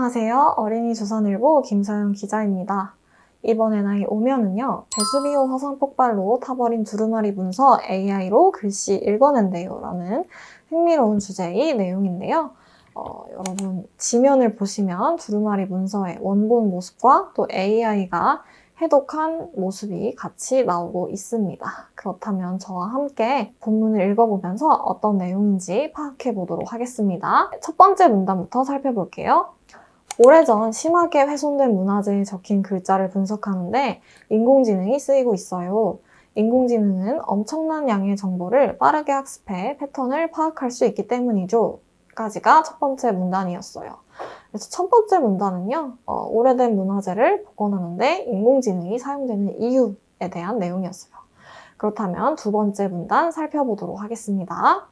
안녕하세요. 어린이 조선일보 김서영 기자입니다. 이번에 나의 오면은요. 베수비오 화산 폭발로 타버린 두루마리 문서 AI로 글씨 읽어낸대요 라는 흥미로운 주제의 내용인데요. 여러분 지면을 보시면 두루마리 문서의 원본 모습과 또 AI가 해독한 모습이 같이 나오고 있습니다. 그렇다면 저와 함께 본문을 읽어보면서 어떤 내용인지 파악해 보도록 하겠습니다. 첫 번째 문단부터 살펴볼게요. 오래전 심하게 훼손된 문화재에 적힌 글자를 분석하는데 인공지능이 쓰이고 있어요. 인공지능은 엄청난 양의 정보를 빠르게 학습해 패턴을 파악할 수 있기 때문이죠. 까지가 첫 번째 문단이었어요. 그래서 첫 번째 문단은요, 오래된 문화재를 복원하는데 인공지능이 사용되는 이유에 대한 내용이었어요. 그렇다면 두 번째 문단 살펴보도록 하겠습니다.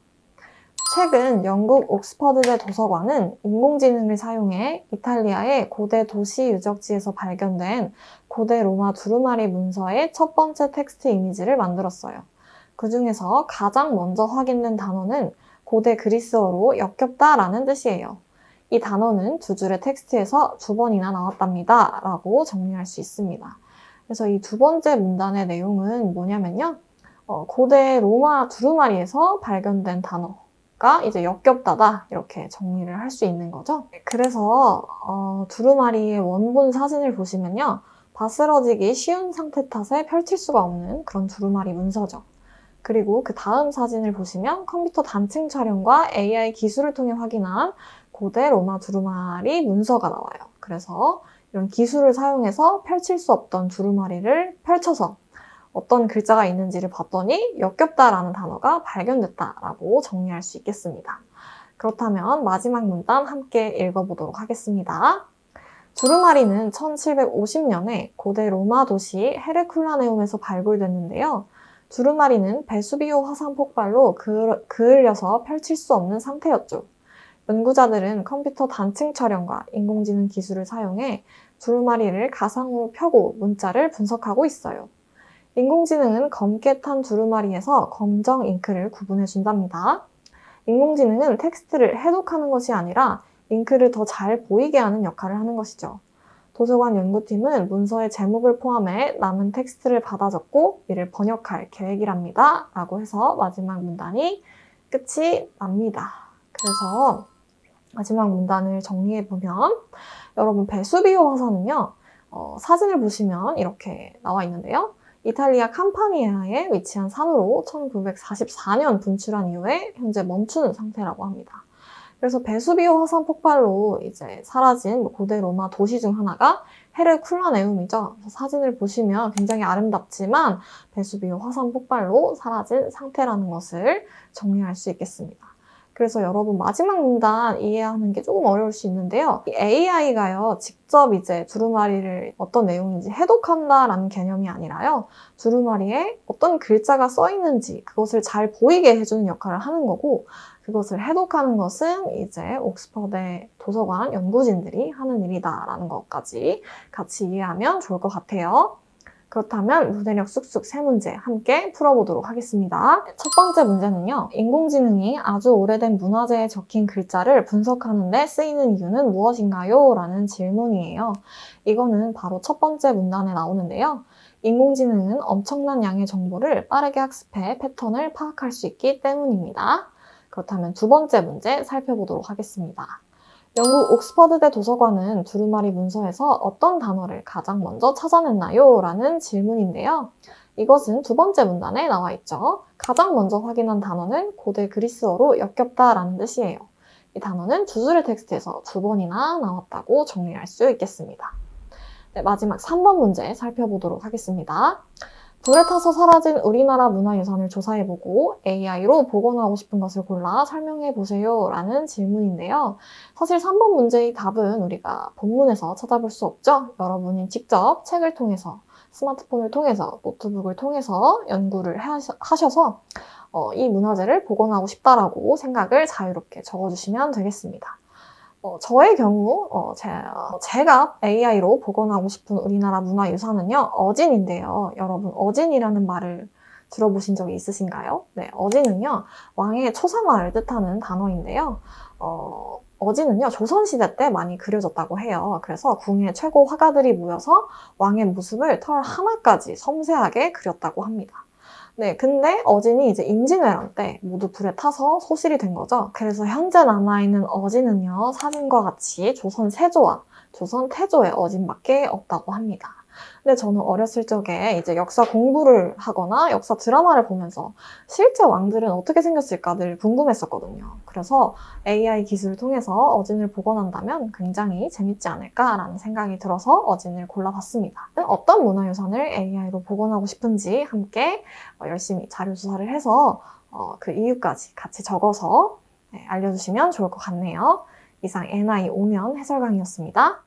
최근 영국 옥스퍼드대 도서관은 인공지능을 사용해 이탈리아의 고대 도시 유적지에서 발견된 고대 로마 두루마리 문서의 첫 번째 텍스트 이미지를 만들었어요. 그 중에서 가장 먼저 확인된 단어는 고대 그리스어로 역겹다라는 뜻이에요. 이 단어는 두 줄의 텍스트에서 두 번이나 나왔답니다. 라고 정리할 수 있습니다. 그래서 이 두 번째 문단의 내용은 뭐냐면요. 고대 로마 두루마리에서 발견된 단어가 이제 역겹다다 이렇게 정리를 할 수 있는 거죠. 그래서 두루마리의 원본 사진을 보시면요. 바스러지기 쉬운 상태 탓에 펼칠 수가 없는 그런 두루마리 문서죠. 그리고 그 다음 사진을 보시면 컴퓨터 단층 촬영과 AI 기술을 통해 확인한 고대 로마 두루마리 문서가 나와요. 그래서 이런 기술을 사용해서 펼칠 수 없던 두루마리를 펼쳐서 어떤 글자가 있는지를 봤더니 역겹다라는 단어가 발견됐다라고 정리할 수 있겠습니다. 그렇다면 마지막 문단 함께 읽어보도록 하겠습니다. 두루마리는 1750년에 고대 로마 도시 헤르쿨라네움에서 발굴됐는데요. 두루마리는 베수비오 화산 폭발로 그을려서 펼칠 수 없는 상태였죠. 연구자들은 컴퓨터 단층 촬영과 인공지능 기술을 사용해 두루마리를 가상으로 펴고 문자를 분석하고 있어요. 인공지능은 검게 탄 두루마리에서 검정 잉크를 구분해준답니다. 인공지능은 텍스트를 해독하는 것이 아니라 잉크를 더 잘 보이게 하는 역할을 하는 것이죠. 도서관 연구팀은 문서의 제목을 포함해 남은 텍스트를 받아 적고 이를 번역할 계획이랍니다. 라고 해서 마지막 문단이 끝이 납니다. 그래서 마지막 문단을 정리해보면 여러분 베수비오 화산은요. 사진을 보시면 이렇게 나와 있는데요. 이탈리아 캄파니아에 위치한 산으로 1944년 분출한 이후에 현재 멈추는 상태라고 합니다. 그래서 베수비오 화산 폭발로 이제 사라진 고대 로마 도시 중 하나가 헤르쿨라네움이죠. 사진을 보시면 굉장히 아름답지만 베수비오 화산 폭발로 사라진 상태라는 것을 정리할 수 있겠습니다. 그래서 여러분 마지막 문단 이해하는 게 조금 어려울 수 있는데요. AI가요, 직접 이제 두루마리를 어떤 내용인지 해독한다라는 개념이 아니라요. 두루마리에 어떤 글자가 써 있는지 그것을 잘 보이게 해주는 역할을 하는 거고 그것을 해독하는 것은 이제 옥스퍼드 도서관 연구진들이 하는 일이다라는 것까지 같이 이해하면 좋을 것 같아요. 그렇다면 문해력 쑥쑥 세 문제 함께 풀어보도록 하겠습니다. 첫 번째 문제는요. 인공지능이 아주 오래된 문화재에 적힌 글자를 분석하는 데 쓰이는 이유는 무엇인가요? 라는 질문이에요. 이거는 바로 첫 번째 문단에 나오는데요. 인공지능은 엄청난 양의 정보를 빠르게 학습해 패턴을 파악할 수 있기 때문입니다. 그렇다면 두 번째 문제 살펴보도록 하겠습니다. 영국 옥스퍼드대 도서관은 두루마리 문서에서 어떤 단어를 가장 먼저 찾아냈나요? 라는 질문인데요. 이것은 두 번째 문단에 나와 있죠. 가장 먼저 확인한 단어는 고대 그리스어로 역겹다라는 뜻이에요. 이 단어는 두 줄의 텍스트에서 두 번이나 나왔다고 정리할 수 있겠습니다. 네, 마지막 3번 문제 살펴보도록 하겠습니다. 불에 타서 사라진 우리나라 문화유산을 조사해보고 AI로 복원하고 싶은 것을 골라 설명해보세요 라는 질문인데요. 사실 3번 문제의 답은 우리가 본문에서 찾아볼 수 없죠. 여러분이 직접 책을 통해서, 스마트폰을 통해서, 노트북을 통해서 연구를 하셔서 이 문화재를 복원하고 싶다라고 생각을 자유롭게 적어주시면 되겠습니다. 저의 경우 제가 AI로 복원하고 싶은 우리나라 문화유산은요. 어진인데요. 여러분 어진이라는 말을 들어보신 적이 있으신가요? 네, 어진은요. 왕의 초상화를 뜻하는 단어인데요. 어진은요, 조선시대 때 많이 그려졌다고 해요. 그래서 궁의 최고 화가들이 모여서 왕의 모습을 털 하나까지 섬세하게 그렸다고 합니다. 네, 근데 어진이 이제 임진왜란 때 모두 불에 타서 소실이 된 거죠. 그래서 현재 남아있는 어진은요, 사진과 같이 조선 세조와 조선 태조의 어진밖에 없다고 합니다. 근데 저는 어렸을 적에 이제 역사 공부를 하거나 역사 드라마를 보면서 실제 왕들은 어떻게 생겼을까 늘 궁금했었거든요. 그래서 AI 기술을 통해서 어진을 복원한다면 굉장히 재밌지 않을까라는 생각이 들어서 어진을 골라봤습니다. 어떤 문화유산을 AI로 복원하고 싶은지 함께 열심히 자료 조사를 해서 그 이유까지 같이 적어서 알려주시면 좋을 것 같네요. 이상 NI 오면 해설 강의였습니다.